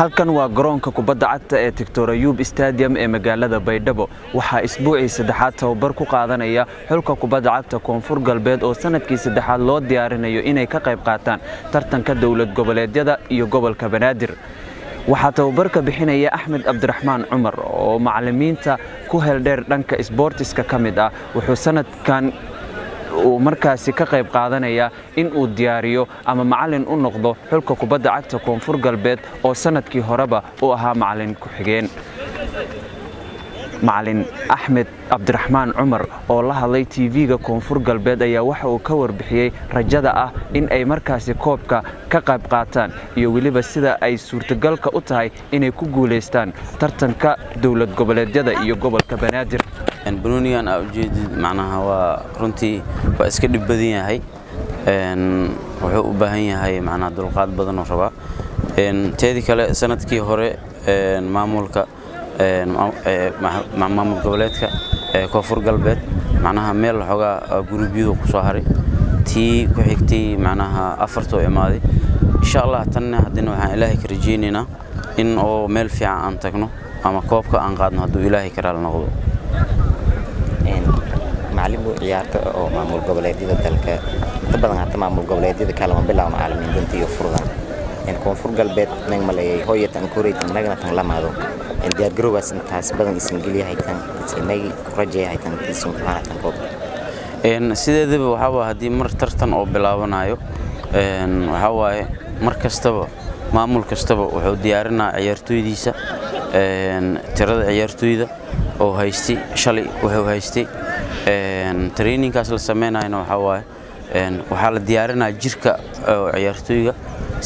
halkan waa garoonka kubadda cagta ee Dr. Ayub Stadium ee magaalada Baydhabo waxaa isbuucii saddexaad tababar ku qaadanaya xulka kubadda cagta Koonfur Galbeed oo sanadkii saddexaad loo diyaarinayo inay ka qayb qaataan tartanka dawlad goboleedyada iyo gobolka Banaadir waxaa tababarka bixinaya Axmed Abdiraxmaan Cumar oo macallimiinta ku heldheer dhanka sportiska kamid ah wuxuu sanadkan markaasi ka qayb qaadanaya in uu diyaariyo ama macallin u noqdo xulka kubadda cagta Koonfur Galbeed oo sanadkii horeba uu ahaa macallin ku xigeen macallin Axmed Abdiraxmaan Cumar oo la hadlay TV-ga Koonfur Galbeed ayaa waxa uu ka warbixiyay rajada ah in ay markaasi koobka ka qayb qaataan iyo waliba sida ay suurtagalka u tahay inay ku guuleystaan tartanka dawlad goboleedyada iyo gobolka Banaadir بنونيان أو جد معناها ورنتي واسكت بدينها هاي وحقوق بهية هاي معناها دلقات بدن وشباب تهذي كلا سنة كي هراء معمولك مع معمول قبلتك كفر قلبت معناها ميل حاجة جروبيو كشهري تي كحكتي معناها أفرتو إمادي إن شاء الله تنا هدينا وحنا إلهي كرجيننا إن أو ميل في عن تكنو أما كوبك عن قادنا هدو إلهي كرال نقضو معلم عيارته أو معمول قبلية ذلك طبعاً حتى معمول قبلية ذلك كلام بلا معلمين دنتي يفرضان إن كونفور قلبت نعمل هوية تنكوري تنرجع تنلم هذا إن ديار جروبس انتهاس بدن إسماعيلية هيتن إسماعيلي رجع هيتن تسمع معنا تنقول إن سيد ذي وحوا هدي مر ترتن أو بلاونايو إن وحوا مر كستبه معمول كستبه وحو ديارنا عيارتوي ديسا إن ترى عيارتوي ذا أو هايستي شلي وهو هايستي training kaas la sameynayna waxa waaye waxa la diyaarinayaa jirka ciyaartooyga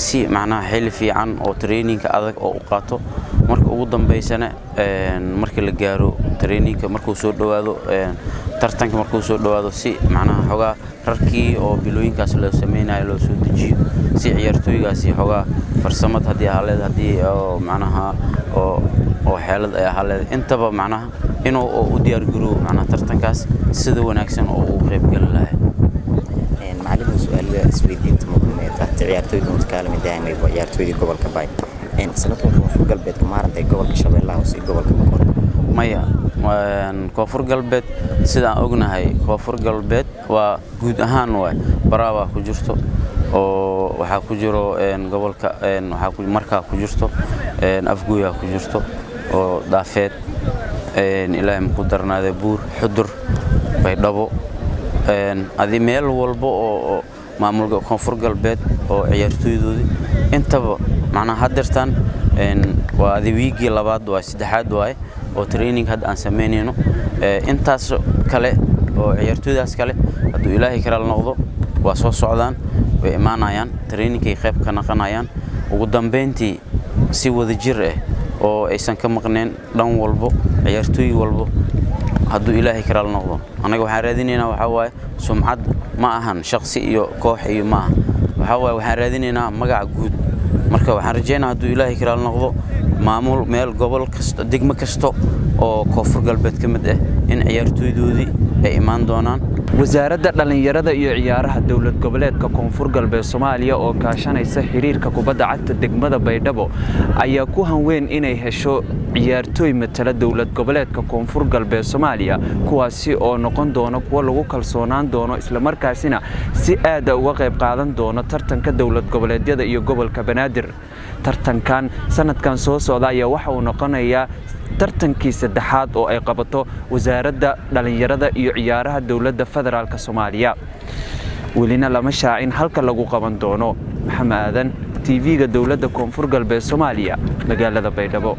si macnaha xil fiican oo training adag oo u qaato marka ugu dambeysana marka la gaaro training markuu soo dhawaado tartanka markuu soo dhawaado si macnaha xogaa rarkii oo bilooyinkaas la sameynayo loo soo dejiyo si ciyaartooygaasi xogaa farsamad hadii macnaha oo xeelad ay ahaleed intaba macnaha inuu u diyaar garoobo macnaha tartankaas sida wanaagsan oo uu qayb gal lahayd معلم سؤال سويدين تمضي تحت عيارتوي متكلم دائما يبغى عيارتوي gobolka Bay sanadkan Koonfur Galbeed ku maarantay gobolka Shabeellaha Hoose gobolka Boqor maya Koonfur Galbeed sida aan ognahay Koonfur Galbeed waa guud ahaan waa Barawa ku jirto oo waxa ku jiro gobolka waxa ku markaa ku jirto Afgooya ku jirto oo Daafeed ilaahay ku darnaade Buur Xudur Baydhabo adi meel walba oo maamulka Koonfur Galbeed oo ciyaartooydoodii intaba macnaha hadirtan waa adi wiigi labaad waa saddexaad waay oo training had aan sameynayno intaas kale oo ciyaartooydaas kale haduu ilaahay karaal noqdo waa soo socdaan way imaanayaan trainingkay qayb ka naqanayaan ugu dambeyntii si wada jir ah oo aysan ka maqneen dhan walbo ciyaartooy walbo haduu ilaahay karaal noqdo anaga waxaan raadinaynaa waxa waaye sumcad ma ahan shakhsi iyo koox iyo ma waxa waaye waxaan raadinaynaa magac guud marka waxaan rajaynayaa haduu ilaahay karaal noqdo maamul meel gobol kasta degmo kasta oo Koonfur Galbeed kamid ah in ciyaartooydoodii ay imaan doonaan wasaaradda dhalinyarada iyo ciyaaraha dawlad goboleedka Koonfur Galbeed Soomaaliya oo kaashanaysa xiriirka kubadda cagta degmada Baydhabo ayaa ku hanweyn inay hesho ciyaartooy matala dawlad goboleedka Koonfur Galbeed Soomaaliya kuwaasi oo noqon doona kuwa lagu kalsoonaan doono isla markaasina si aad ah uga qayb qaadan doona tartanka dawlad goboleedyada iyo gobolka Banaadir tartankan sanadkan soo socda ayaa waxa uu noqonayaa tartankii saddexaad oo ay qabato wasaaradda dhalinyarada iyo ciyaaraha dawladda federaalka Soomaaliya walina lama shaacin halka lagu qaban doono Maxamed Aadan TV-ga dawladda Koonfur Galbeed Soomaaliya magaalada Baydhabo